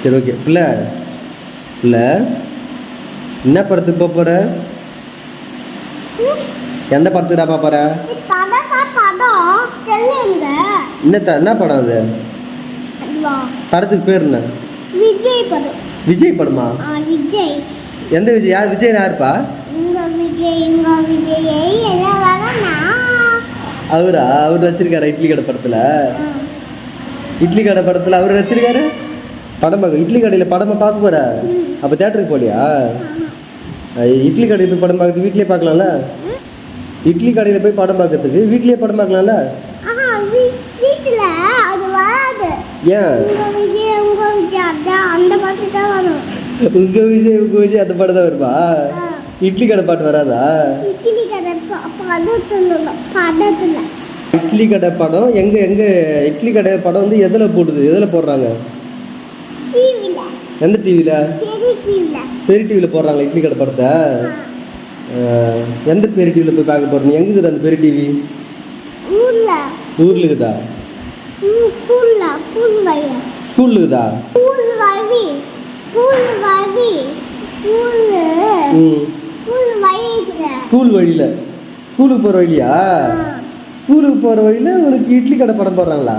சரி ஓகே. பிள்ளை பிள்ளை என்ன படத்துக்கு போக போகிற? எந்த படத்துக்குடா பார்க்க போகிற? என்ன படம் அது? படத்துக்கு பேர் என்ன? விஜய் படம். விஜய் படமா? விஜய். எந்த விஜய்? யார் விஜய்? யாருப்பா? அவரா? அவர் நடிச்சிருக்காரா இட்லி கடை படத்துல? இட்லி கடை படத்துல அவர் நடிச்சிருக்காரு. படம் பார்க்க இட்லி கடையில் படமா பார்க்க போற? அப்போ தேட்டருக்கு போலியா? இட்லி கடையில் போய் படம் பார்க்கறது வீட்லயே பார்க்கலாம்ல? இட்லி கடையில் போய் படம் பார்க்கறதுக்கு வீட்லயே படம் பார்க்கலாம்ல? ஏன் உங்க விஜய் அந்த படம் தான் வருமா? இட்லி கடை பாட்டு வராதா? இட்லி கடை படம் எங்க இட்லி கடை படம் வந்து எதுல போடுது? எதுல போடுறாங்க? எந்த டிவில? பெரிய டிவில போடுறாங்களா இட்லி கடை படத்தை? எந்த பெரிய டிவில போய் பார்க்க போறீங்க? எங்க இருக்குது அந்த பெரிய டிவி? ஊர்ல இருக்குதா? ஸ்கூல்ல இருக்குதா? ஸ்கூல் வழியில ஸ்கூலுக்கு போற வழியா? ஸ்கூலுக்கு போற வழியில உனக்கு இட்லி கடை படம் போடுறாங்களா?